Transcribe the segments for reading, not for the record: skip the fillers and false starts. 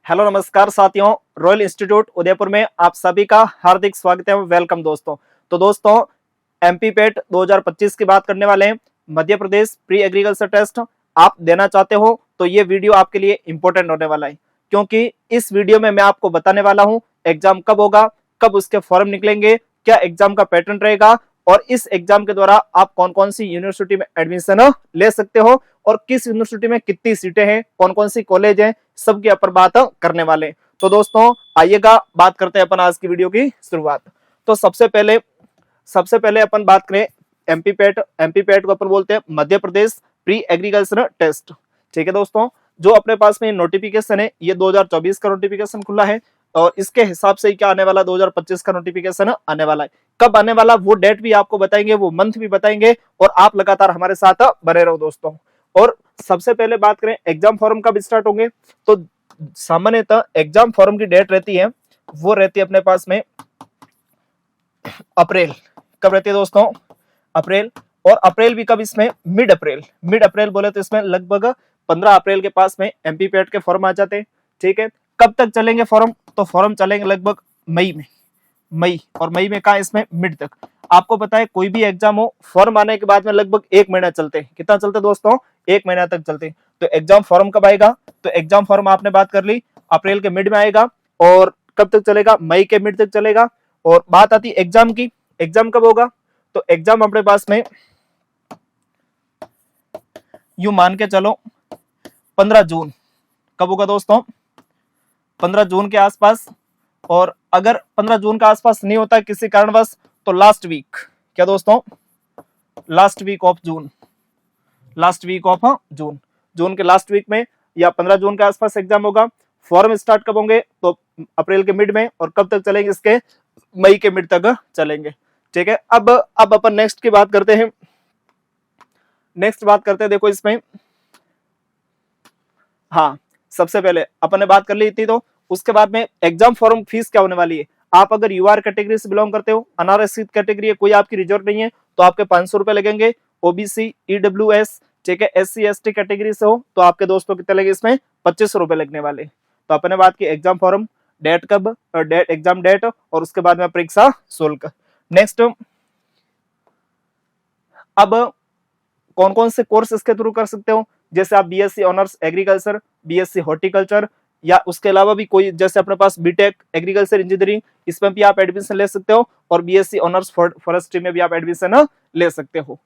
Hello नमस्कार साथियों, royal institute Udaipur में आप सभी का हार्दिक स्वागत है। वेलकम दोस्तों। तो दोस्तों, एमपी पेट 2025 की बात करने वाले हैं। Madhya Pradesh pre agriculture test आप देना चाहते हो तो ये वीडियो आपके लिए इंपॉर्टेंट होने वाला है, क्योंकि इस वीडियो में मैं आपको बताने वाला हूं एग्जाम कब होगा, कब उसके फॉर्म निकलेंगे, क्या एग्जाम का पैटर्न रहेगा और इस एग्जाम के द्वारा आप कौन कौन सी यूनिवर्सिटी में एडमिशन ले सकते हो और किस यूनिवर्सिटी में कितनी सीटें हैं, कौन कौन सी कॉलेज है, सबके ऊपर बात करने वाले हैं। तो दोस्तों आइएगा, बात करते हैं अपन आज की वीडियो की शुरुआत। तो सबसे पहले अपन बात करें एमपी पेट को अपन बोलते हैं Madhya Pradesh pre agriculture test. ठीक है दोस्तों, जो अपने पास में नोटिफिकेशन है ये 2024 का नोटिफिकेशन खुला है और इसके हिसाब से क्या आने वाला 2025 का नोटिफिकेशन आने वाला है। कब आने वाला वो डेट भी आपको बताएंगे, वो मंथ भी बताएंगे और आप लगातार हमारे साथ बने रहो दोस्तों। और सबसे पहले बात करें एग्जाम फॉर्म कब स्टार्ट होंगे, तो सामान्यतः एग्जाम फॉर्म की डेट रहती है, वो रहती है अपने पास में अप्रैल। कब रहती है दोस्तों? अप्रैल। और अप्रैल भी कब? इसमें मिड अप्रैल बोले तो इसमें लगभग 15 अप्रैल के पास में एमपी पेट के फॉर्म आ जाते हैं। ठीक है, कब तक चलेंगे फॉर्म? तो फॉर्म चलेंगे लगभग मई और मई में कहा इसमें मिड तक। आपको पता है कोई भी एग्जाम हो, फॉर्म आने के बाद में लगभग 1 महीना चलते हैं। कितना चलते दोस्तों? 1 महीना तक चलते हैं। तो एग्जाम फॉर्म कब आएगा? तो एग्जाम फॉर्म आपने बात कर ली अप्रैल के मिड में आएगा और कब तक चलेगा? मई के मिड तक चलेगा। और बात आती एग्जाम की, एग्जाम कब होगा? तो एग्जाम अपने पास में यू मान के चलो 15 जून। कब होगा दोस्तों? 15 जून के आसपास। और अगर 15 जून के आसपास नहीं होता किसी कारणवश तो लास्ट वीक, क्या दोस्तों? लास्ट वीक ऑफ जून, जून के लास्ट वीक में या 15 जून के आसपास एग्जाम होगा। फॉर्म स्टार्ट कब होंगे? तो अप्रैल के मिड में। और कब तक चलेंगे इसके? मई के मिड तक चलेंगे। ठीक है, अब अपन नेक्स्ट की बात करते हैं। देखो इसमें, हाँ, सबसे पहले अपन ने बात कर ली थी, तो उसके बाद में एग्जाम फॉर्म फीस क्या होने वाली है। आप अगर यूआर कैटेगरी से बिलोंग करते हो, अनारक्षित कैटेगरी है, कोई आपकी रिजर्व नहीं है, तो आपके 500 रुपए लगेंगे। ओबीसी, ईडब्ल्यूएस, ठीक है, एससी एसटी कैटेगरी से हो तो आपके दोस्तों कितने लगे इसमें? 2500 रुपए लगने वाले। तो अपन ने बात की एग्जाम फॉर्म, डेट कब, डेट, एग्जाम डेट और उसके बाद में परीक्षा शुल्क। नेक्स्ट, अब कौन कौन से कोर्स इसके थ्रू कर सकते हो? जैसे आप BSc honours agriculture, BSc horticulture, या उसके अलावा भी कोई, जैसे अपने पास बीटेक एग्रीकल्चर इंजीनियरिंग, इसमें भी आप एडमिशन ले सकते हो। और बीएससी ऑनर्स फॉरेस्ट्री में भी आप एडमिशन ले सकते हो।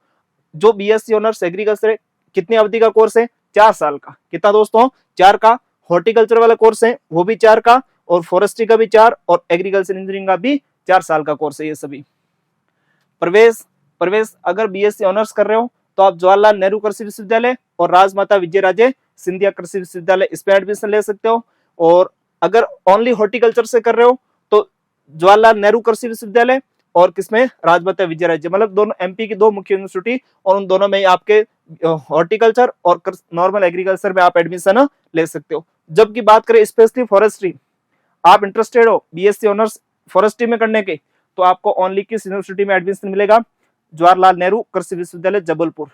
जो बीएससी ऑनर्स एग्रीकल्चर है, कितनी अवधि का कोर्स है? 4 साल का। कितना दोस्तों? 4 का। हॉर्टिकल्चर वाला कोर्स है वो भी 4 का, और फॉरेस्ट्री का भी 4, और एग्रीकल्चर इंजीनियरिंग का भी 4 साल का कोर्स है ये सभी। प्रवेश अगर बीएससी ऑनर्स कर रहे हो तो आप जवाहरलाल नेहरू कृषि विश्वविद्यालय और राजमाता विजयराजे सिंधिया कृषि विश्वविद्यालय इसमें एडमिशन ले सकते हो। और अगर ओनली हॉर्टिकल्चर से कर रहे हो तो जवाहरलाल नेहरू कृषि विश्वविद्यालय और किसमें? राजमाता विजयराजे, मतलब दोनों एमपी की 2 मुख्य यूनिवर्सिटी, और उन दोनों में आपके हॉर्टिकल्चर और नॉर्मल एग्रीकल्चर में आप एडमिशन ले सकते हो। जबकि बात करें स्पेशली फॉरेस्ट्री, आप इंटरेस्टेड हो बीएससी ऑनर्स फॉरेस्ट्री में करने के, तो आपको ओनली किस यूनिवर्सिटी में एडमिशन मिलेगा? जवाहरलाल नेहरू कृषि विश्वविद्यालय जबलपुर,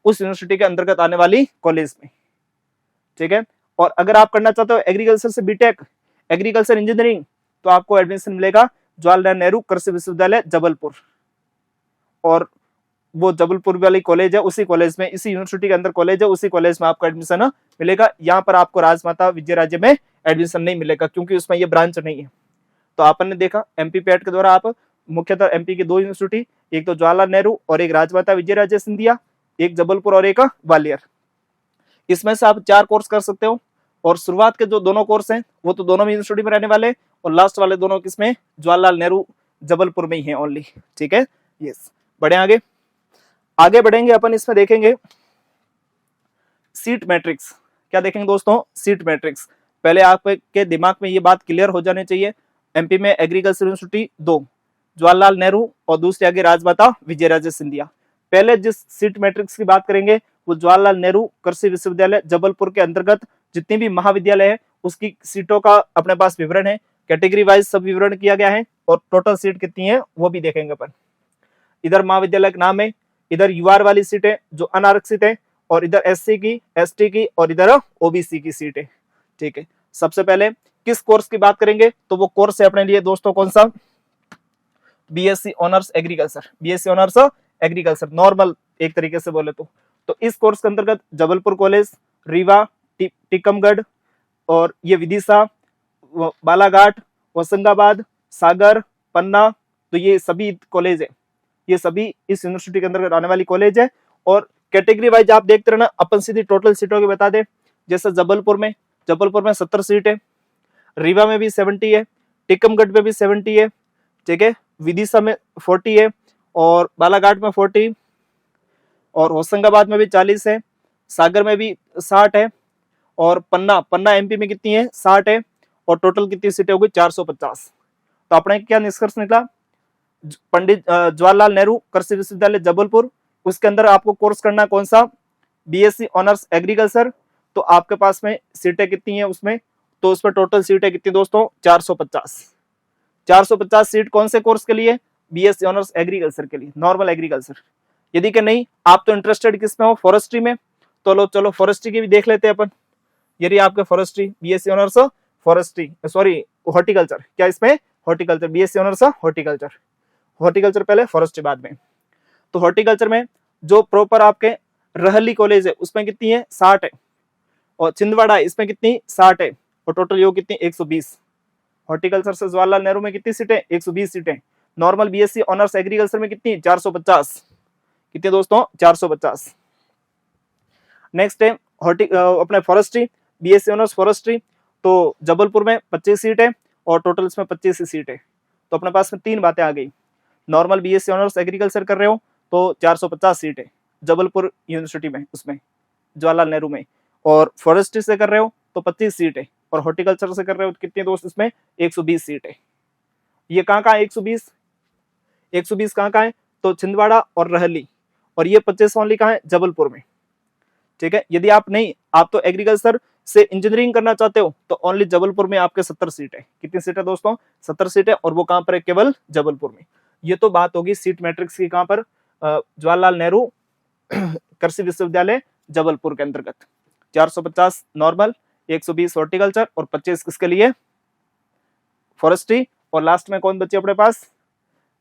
उस यूनिवर्सिटी के अंतर्गत आने वाली कॉलेज में। ठीक है, और अगर आप करना चाहते हो एग्रीकल्चर से बीटेक एग्रीकल्चर इंजीनियरिंग, तो आपको एडमिशन मिलेगा जवाहरलाल नेहरू कृषि विश्वविद्यालय जबलपुर। और वो जबलपुर वाली कॉलेज है, उसी कॉलेज में, इसी यूनिवर्सिटी के अंदर कॉलेज है, उसी कॉलेज में आपको एडमिशन मिलेगा। यहाँ पर आपको राजमाता विजयराजे में एडमिशन नहीं मिलेगा क्योंकि उसमें ये ब्रांच नहीं है। तो आपने देखा एमपी पेट के द्वारा आप मुख्यतः एमपी की 2 यूनिवर्सिटी, एक तो जवाहरलाल नेहरू और एक राजमाता विजयराजे सिंधिया, एक जबलपुर और एक ग्वालियर, इसमें से आप 4 कोर्स कर सकते हो। और शुरुआत के जो दोनों कोर्स हैं वो तो दोनों में यूनिवर्सिटी में रहने वाले, और लास्ट वाले दोनों किसमें? जवाहरलाल नेहरू जबलपुर में ही है ओनली। ठीक है, यस। बढ़े आगे बढ़ेंगे अपन, इसमें देखेंगे सीट मैट्रिक्स। क्या देखेंगे दोस्तों? Seat matrix. पहले आपके दिमाग में ये बात क्लियर हो जानी चाहिए, एमपी में एग्रीकल्चर यूनिवर्सिटी 2, जवाहरलाल नेहरू, और दूसरी आगे राजमाता विजयराजे सिंधिया। पहले जिस सीट मैट्रिक्स की बात करेंगे वो जवाहरलाल नेहरू कृषि विश्वविद्यालय जबलपुर के अंतर्गत जितनी भी महाविद्यालय है उसकी सीटों का अपने पास विवरण है, कैटेगरी वाइज सब विवरण किया गया है, और टोटल सीट कितनी है वो भी देखेंगे अपन। इधर महाविद्यालय का नाम है, इधर यूआर वाली सीट है जो अनारक्षित है, और इधर एससी की, एसटी की, और इधर ओबीसी की सीट है। ठीक है, सबसे पहले किस कोर्स की बात करेंगे, तो वो कोर्स है अपने लिए दोस्तों कौन सा, BSc honours agriculture. BSc honours agriculture normal एक तरीके से बोले तो इस कोर्स के अंतर्गत जबलपुर कॉलेज, रीवा, टीकमगढ़ और ये विदिशा, बालाघाट, होशंगाबाद, सागर, पन्ना, तो ये सभी कॉलेज है, ये सभी इस यूनिवर्सिटी के अंतर्गत आने वाली कॉलेज है। और कैटेगरी वाइज आप देखते रहना, अपन सीधी टोटल सीटों की बता दे। जैसे जबलपुर में 70 सीट है, रीवा में भी 70 है, टीकमगढ़ में भी 70 है, ठीक है, विदिशा में 40 है, और बालाघाट में 40, और होशंगाबाद में भी 40 है, सागर में भी 60 है, और पन्ना एमपी में कितनी है, 60 है, और टोटल कितनी सीटें होगी, 450। तो अपने क्या निष्कर्ष निकला, पंडित जवाहरलाल नेहरू कृषि विश्वविद्यालय जबलपुर, उसके अंदर आपको कोर्स करना कौन सा, बीएससी ऑनर्स एग्रीकल्चर। तो आपके पास में सीटें कितनी है उसमें, तो उसमें टोटल सीटें कितनी दोस्तों, 450। 450 सीट कौन से कोर्स के लिए, बीएससी ऑनर्स एग्रीकल्चर के लिए, नॉर्मल एग्रीकल्चर। यदि कि नहीं आप तो इंटरेस्टेड किसमें हो, फॉरेस्ट्री में, तो चलो फॉरेस्ट्री की भी देख लेते हैं अपन। यदि आपके forestry BSc honours forestry sorry horticulture, क्या इसमें horticulture, BSc honours horticulture, horticulture पहले फॉरेस्ट्री बाद में। तो हॉर्टिकल्चर में जो प्रॉपर आपके रहली कॉलेज है उसमें कितनी है, 60 है, और छिंदवाड़ा इसमें कितनी 60 है, और टोटल योग कितनी 120। हॉर्टिकल्चर से जवाहरलाल नेहरू में कितनी सीटें, 120 सीटें। नॉर्मल बीएससी ऑनर्स एग्रीकल्चर में कितनी, 450। कितने दोस्तों, 450। नेक्स्ट है अपने फॉरेस्ट्री, बीएससी ऑनर्स फॉरेस्ट्री, तो जबलपुर में 25 सीट है, और टोटल इसमें 25 सीट है। तो अपने पास में तीन बातें आ गई, नॉर्मल बीएससी ऑनर्स एग्रीकल्चर कर रहे हो तो 450 सीट है जबलपुर यूनिवर्सिटी में, उसमें जवाहरलाल नेहरू में, और फॉरेस्ट्री से कर रहे हो तो 25 सीट है, और हॉर्टिकल्चर से कर रहे हो तो कितने दोस्त इसमें 120 सीट है। ये कहाँ कहाँ 120, 120 कहाँ कहाँ है, तो छिंदवाड़ा और रहली, और ये 25 ओनली कहाँ है, जबलपुर में, ठीक है। यदि आप नहीं, आप तो एग्रीकल्चर से इंजीनियरिंग करना चाहते हो तो ओनली जबलपुर में आपके 70 सीट है। कितनी सीट है दोस्तों, 70 सीट है, और वो कहां पर है, केवल जबलपुर में। ये तो बात होगी सीट मैट्रिक्स की, कहां पर, जवाहरलाल नेहरू कृषि विश्वविद्यालय जबलपुर के अंतर्गत। 450 नॉर्मल, 120 हॉर्टिकल्चर, और 25 किसके लिए, फॉरेस्ट्री, और लास्ट में कौन बची अपने पास,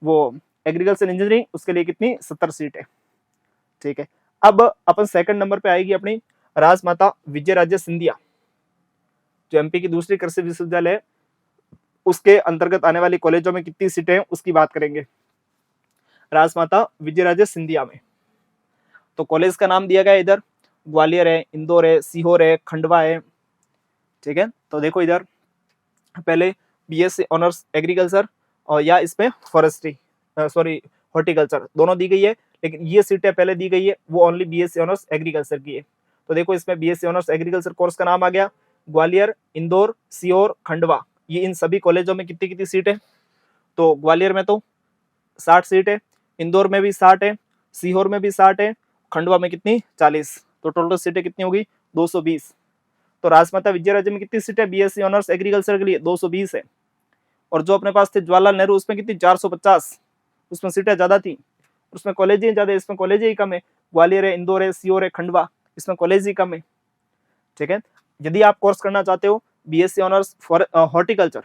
वो एग्रीकल्चर इंजीनियरिंग, उसके लिए कितनी 70 सीट है, ठीक है। अब अपन सेकंड नंबर पे आएगी अपनी राजमाता विजयराजे सिंधिया, जो एमपी की दूसरी कृषि विश्वविद्यालय है, उसके अंतर्गत आने वाली कॉलेजों में कितनी सीटें हैं उसकी बात करेंगे। राजमाता विजयराजे सिंधिया में तो कॉलेज का नाम दिया गया इधर, ग्वालियर है, इंदौर है, सीहोर है, खंडवा है, ठीक है। तो देखो इधर पहले बीएससी ऑनर्स एग्रीकल्चर, और या इसमें फॉरेस्ट्री सॉरी हॉर्टिकल्चर दोनों दी गई है, लेकिन ये सीटें पहले दी गई है वो ओनली बीएससी ऑनर्स एग्रीकल्चर की है। तो देखो इसमें बीएससी ऑनर्स एग्रीकल्चर कोर्स का नाम आ गया, ग्वालियर, इंदौर, सीहोर, खंडवा, ये इन सभी कॉलेजों में कितनी कितनी सीट है, तो ग्वालियर में तो 60 सीट है, इंदौर में भी 60 है, सीहोर में भी 60 है, खंडवा में कितनी 40, तो टोटल सीटें कितनी होगी 220। तो राजमाता विजयराजे में कितनी सीटें बीएससी ऑनर्स एग्रीकल्चर के लिए 220 है, और जो अपने पास थे जवाहरलाल नेहरू उसमें कितनी 450, उसमें सीटें ज्यादा थी, उसमें कॉलेज ही ज्यादा, इसमें कॉलेज ही कम है, ग्वालियर है, इंदौर है, सीहोर है, खंडवा, इसमें कॉलेज ही कम है, ठीक है। यदि आप कोर्स करना चाहते हो बीएससी ऑनर्स हॉर्टिकल्चर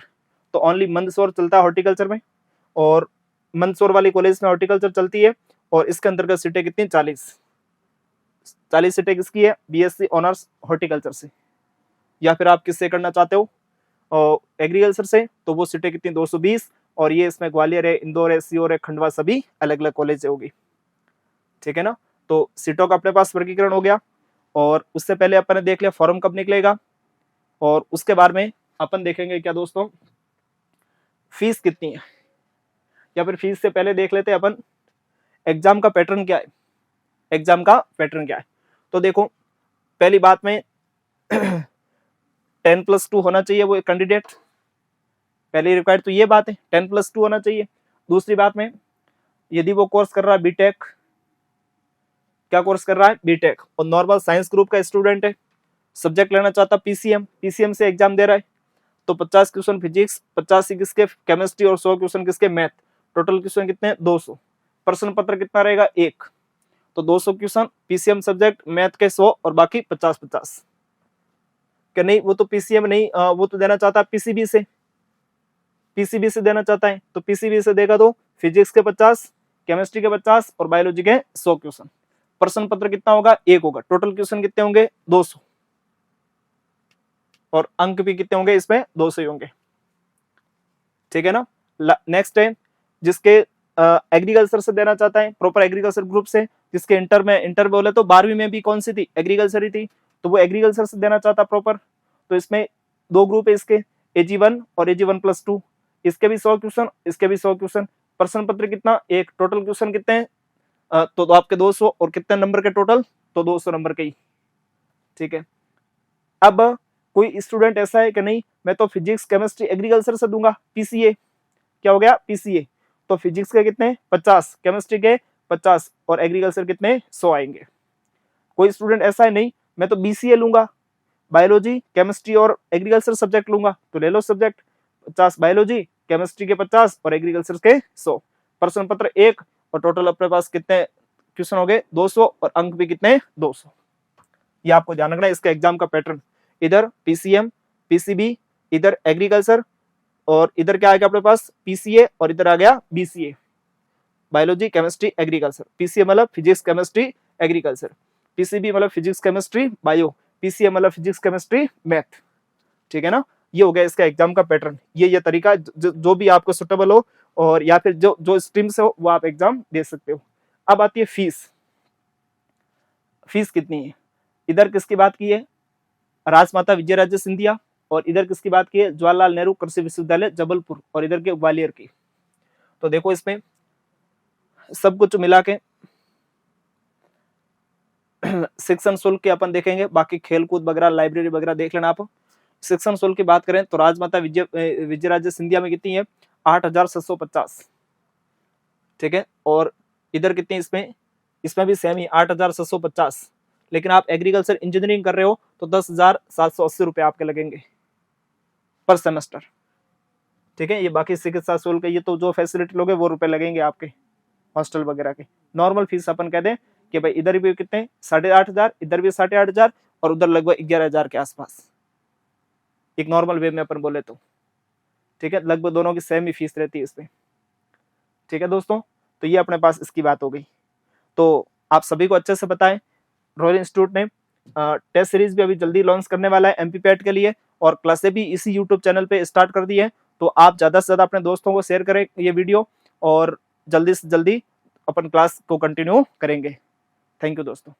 तो ओनली मंदसौर चलता है हॉर्टिकल्चर में, और मंदसौर वाली कॉलेज में हॉर्टिकल्चर चलती है, और इसके अंतर्गत सीटें कितनी 40 सीटें किसकी है, बीएससी ऑनर्स हॉर्टिकल्चर से। या फिर आप किससे करना चाहते हो एग्रीकल्चर से, तो वो सीटें कितनी 220, और ये इसमें ग्वालियर है, इंदौर है, सीहोर है, खंडवा, सभी अलग अलग कॉलेज होगी, ठीक है ना। तो सीटों का अपने पास वर्गीकरण हो गया, और उससे पहले अपन ने देख लिया फॉर्म कब निकलेगा, और उसके बारे में अपन देखेंगे क्या दोस्तों, फीस कितनी है, या फिर फीस से पहले देख लेते हैं अपन एग्जाम का पैटर्न क्या है। एग्जाम का पैटर्न क्या है, तो देखो पहली बात में 10+2 होना चाहिए वो कैंडिडेट, पहली रिक्वायर्ड तो ये बात है 10+2 होना चाहिए। दूसरी बात में यदि वो कोर्स कर रहा है बीटेक, क्या कोर्स कर रहा है बीटेक, और नॉर्मल साइंस ग्रुप का स्टूडेंट है, सब्जेक्ट लेना चाहता पीसीएम से एग्जाम दे रहा है, तो 50 क्वेश्चन फिजिक्स, 50 किसके केमिस्ट्री, और 100 क्वेश्चन किसके मैथ, टोटल क्वेश्चन कितने 200, प्रश्न पत्र कितना रहेगा 1, तो 200 क्वेश्चन पीसीएम सब्जेक्ट, मैथ के 100, और बाकी 50-50। कि नहीं वो तो पीसीएम नहीं, वो तो देना चाहता है पीसीबी से, पीसीबी से देना चाहता है, तो पीसीबी से देगा तो फिजिक्स के 50, केमिस्ट्री के 50 और बायोलॉजी के 100 क्वेश्चन। प्रश्न पत्र कितना होगा? 1 होगा। टोटल क्वेश्चन कितने होंगे? 200, और अंक भी कितने होंगे इसमें? 200 ही होंगे। ठीक है ना। नेक्स्ट है जिसके एग्रीकल्चर से देना चाहता है, प्रॉपर एग्रीकल्चर ग्रुप से, जिसके इंटर बोले तो 12वीं में भी कौन सी थी? एग्रीकल्चर ही थी, तो वो एग्रीकल्चर से देना चाहता प्रॉपर। तो इसमें 2 ग्रुप है इसके, AG1 और AG1+2, इसके भी 100 क्वेश्चन, इसके भी 100 क्वेश्चन। प्रश्न पत्र कितना? 1। टोटल क्वेश्चन कितने हैं? तो आपके 200, और कितने नंबर के टोटल? तो 200 नंबर के ही। ठीक है। अब कोई स्टूडेंट ऐसा है कि नहीं मैं तो फिजिक्स केमिस्ट्री एग्रीकल्चर से दूंगा, पीसीए। क्या हो गया? पीसीए। तो फिजिक्स के कितने? 50, केमिस्ट्री के 50 और एग्रीकल्चर कितने? 100 आएंगे। कोई स्टूडेंट ऐसा है नहीं मैं तो बीसीए लूंगा, बायोलॉजी केमिस्ट्री और एग्रीकल्चर सब्जेक्ट लूंगा, तो ले लो सब्जेक्ट 50 बायोलॉजी, केमिस्ट्री के 50 और एग्रीकल्चर के 100। प्रश्न पत्र 1 और टोटल अपने पास कितने क्वेश्चन हो गए? 200, और अंक भी कितने? 200। ये आपको ध्यान रखना है इसका एग्जाम का पैटर्न। इधर पीसीएम, पीसीबी, इधर एग्रीकल्चर, और इधर क्या आएगा अपने पास? पीसीए, और इधर आ गया BCA, biology chemistry agriculture. PCA मतलब फिजिक्स केमिस्ट्री एग्रीकल्चर, पीसीबी मतलब फिजिक्स केमिस्ट्री बायो, पीसीए मतलब फिजिक्स केमिस्ट्री मैथ। ठीक है ना। ये हो गया इसका एग्जाम का पैटर्न। ये तरीका जो भी आपको सुटेबल हो, और या फिर जो स्ट्रीम से हो वो आप एग्जाम दे सकते हो। अब आती है फीस। फीस कितनी है? इधर किसकी बात की है? राजमाता विजयराजे सिंधिया, और इधर किसकी बात की है? जवाहरलाल नेहरू कृषि विश्वविद्यालय जबलपुर, और इधर के ग्वालियर की। तो देखो इसमें सब कुछ मिला के शिक्षण शुल्क के अपन देखेंगे, बाकी खेलकूद वगैरह लाइब्रेरी वगैरह देख लेना आप। शिक्षण शुल्क की बात करें तो राजमाता विजयराजे सिंधिया में कितनी है? 8,750। ठीक है। और इधर कितनी इसमें भी सेम ही 8,750। लेकिन आप एग्रीकल्चर इंजीनियरिंग कर रहे हो तो 10,780 रुपए आपके लगेंगे पर सेमेस्टर। ठीक है। ये बाकी चिकित्सा शुल्क, ये तो जो फैसिलिटी लोगे वो रुपए लगेंगे आपके हॉस्टल वगैरह के। नॉर्मल फीस अपन कह दें कि भाई इधर भी कितने? 8,500, इधर भी 8,500, और उधर लगभग 11,000 के आसपास, एक नॉर्मल वे में अपन बोले तो। ठीक है। लगभग दोनों की सेम ही फीस रहती है इसमें। ठीक है दोस्तों, तो ये अपने पास इसकी बात हो गई। तो आप सभी को अच्छे से बताएं, रॉयल इंस्टीट्यूट ने टेस्ट सीरीज भी अभी जल्दी लॉन्च करने वाला है एमपीपैट के लिए, और क्लासें भी इसी यूट्यूब चैनल पे स्टार्ट कर दी है। तो आप ज्यादा से ज्यादा अपने दोस्तों को शेयर करें ये वीडियो, और जल्दी से जल्दी अपन क्लास को कंटिन्यू करेंगे। थैंक यू दोस्तों।